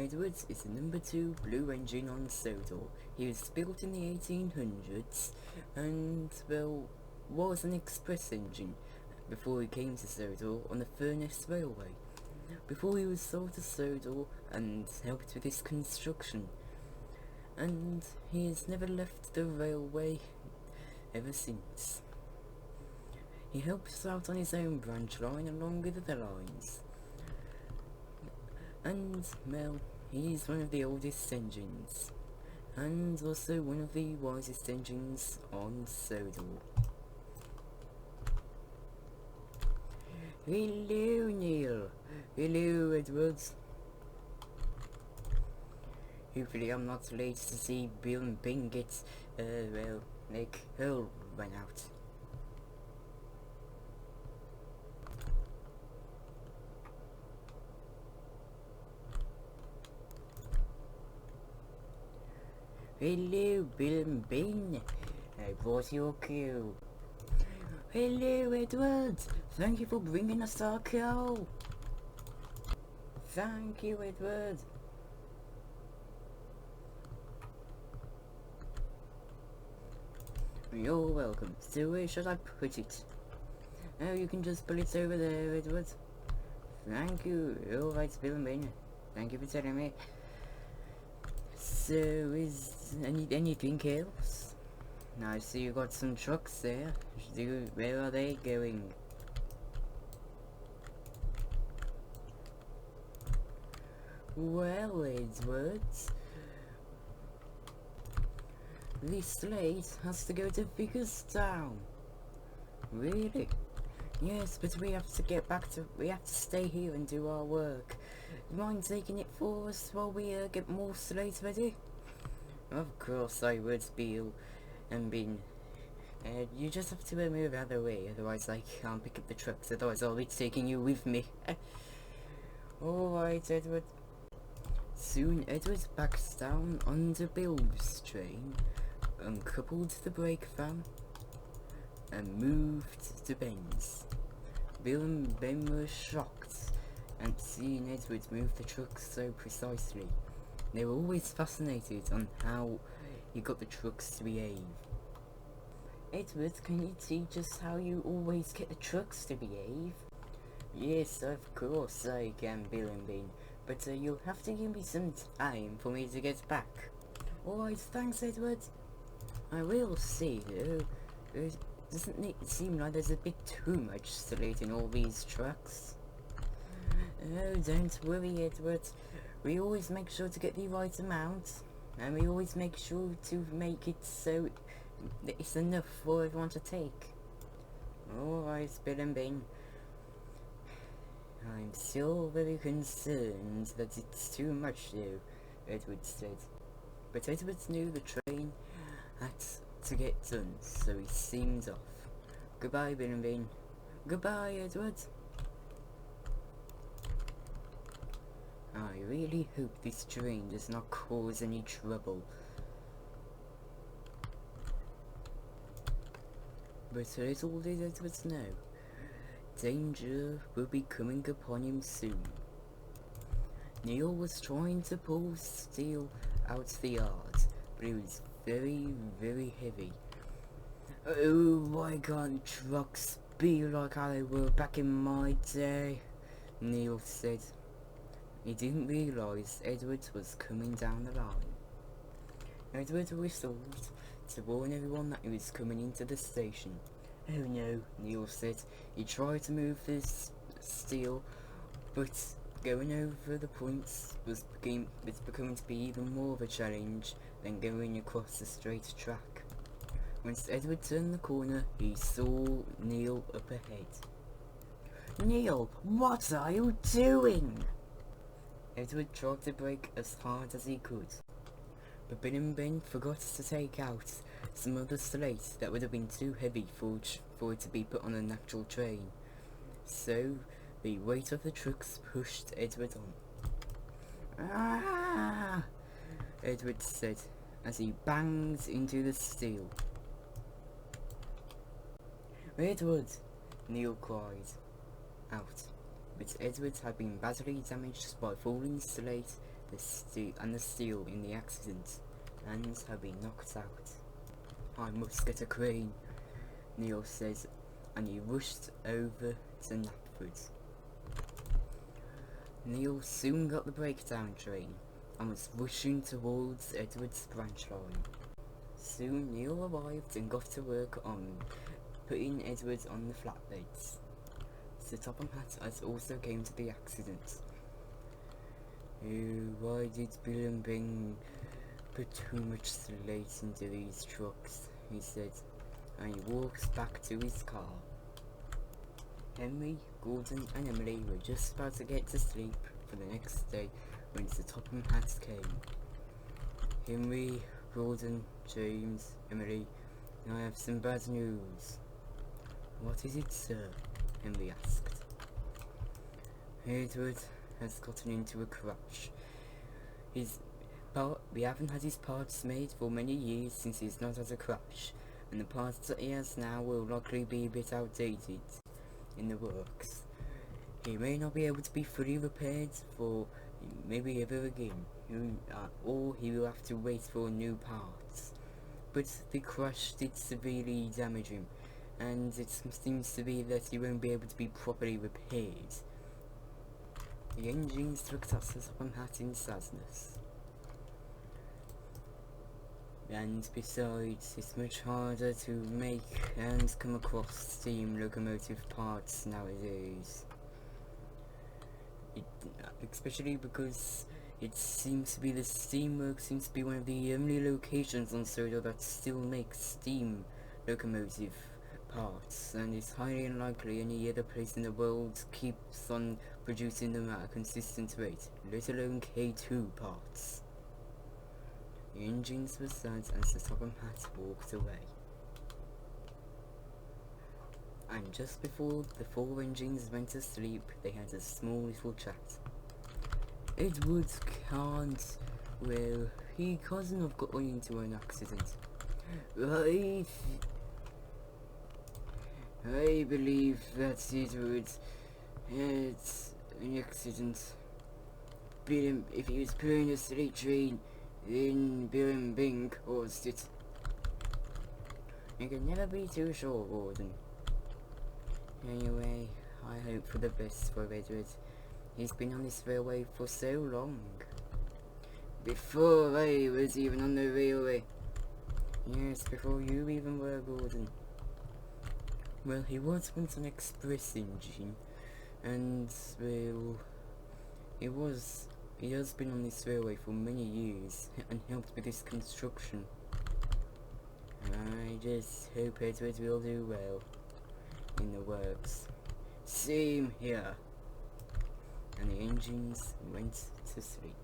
Edwards is the #2 blue engine on Sodor. He was built in the 1800s and, well, was an express engine before he came to Sodor on the Furness Railway, before he was sold to Sodor and helped with its construction. And he has never left the railway ever since. He helps out on his own branch line along with other lines. And, well, he's one of the oldest engines, and also one of the wisest engines on Sodor. Hello, Neil. Hello, Edwards. Hopefully I'm not late to see Bill and Bing get, well, like, hell run out. Hello, Bill and Bing. I brought your cue. Hello, Edward. Thank you for bringing us our cue. Thank you, Edward. You're welcome. So where should I put it? Oh, you can just put it over there, Edward. Thank you. Alright, Bill and Bing. Thank you for telling me. So, is anything else? Now I see you got some trucks there. Where are they going? Well, Edwards, this slate has to go to Vicarstown. Really? Yes, but we have to stay here and do our work. You mind taking it for us while we get more slates ready? Of course I would, Bill and Bin. You just have to move out of the way, otherwise I can't pick up the trucks, otherwise I'll be taking you with me. Alright, Edward. Soon Edward backs down onto Bill's train, uncoupled the brake van, and moved to Ben's. Bill and Ben were shocked at seeing Edward move the trucks so precisely. They were always fascinated on how he got the trucks to behave. Edward, can you teach us how you always get the trucks to behave? Yes, of course I can, Bill and Ben, but you'll have to give me some time for me to get back. Alright, thanks, Edward. I will see, though. Doesn't it seem like there's a bit too much slate in all these trucks? Oh, don't worry, Edward. We always make sure to get the right amount, and we always make sure to make it so that it's enough for everyone to take. Alright, Bill and Ben. I'm still very concerned that it's too much, though, Edward said. But Edward knew the train had to get done, so he steamed off. Goodbye, Bill and Ben. Goodbye, Edward. I really hope this train does not cause any trouble. But little did Edward know, danger will be coming upon him soon. Neil was trying to pull steel out the yard, but it was very, very heavy. Oh, why can't trucks be like how they were back in my day? Neil said. He didn't realise Edward was coming down the line. Edward whistled to warn everyone that he was coming into the station. Oh no, Neil said. He tried to move this steel, but going over the points was becoming to be even more of a challenge than going across the straight track. Once Edward turned the corner, he saw Neil up ahead. Neil, what are you doing? Edward tried to brake as hard as he could, but Bill and Ben forgot to take out some other slate that would have been too heavy for it to be put on an actual train. So the weight of the trucks pushed Edward on. Ah! Edward said as he banged into the steel. Edward! Neil cried out. But Edward had been badly damaged by falling slate the steel in the accident and have been knocked out. I must get a crane, Neil says, and he rushed over to Knapford. Neil soon got the breakdown train and was rushing towards Edward's branch line. Soon Neil arrived and got to work on putting Edward on the flatbeds. Sir Topham Hatt has also came to the accident. Oh, why did Bill and Ben put too much slate into these trucks, he said, and he walks back to his car. Henry, Gordon and Emily were just about to get to sleep for the next day when Sir Topham Hatt came. Henry, Gordon, James, Emily, I have some bad news. What is it, sir? Henry asked. Edward has gotten into a crash. We haven't had his parts made for many years since he's not had a crash, and the parts that he has now will likely be a bit outdated in the works. He may not be able to be fully repaired for maybe ever again, or he will have to wait for new parts. But the crash did severely damage him, and it seems to be that he won't be able to be properly repaired. The engines looked at Sir Topham Hatt in sadness. And besides, it's much harder to make and come across steam locomotive parts nowadays. Especially because it seems to be the steamworks seems to be one of the only locations on Soda that still makes steam locomotive parts, and it's highly unlikely any other place in the world keeps on producing them at a consistent rate, let alone K2 parts. The engines were sad and Sir Topham Hatt walked away. And just before the 4 engines went to sleep, they had a small little chat. Edward can't, well, he couldn't have gotten into an accident. I believe that Edward had an accident. If he was pulling a slate train, then Bill and Ben caused it. You can never be too sure, Gordon. Anyway, I hope for the best for Edward. He's been on this railway for so long. Before I was even on the railway. Yes, before you even were, Gordon. Well, he was once an express engine, and, well, he has been on this railway for many years, and helped with its construction. I just hope Edward will do well in the works. Same here. And the engines went to sleep.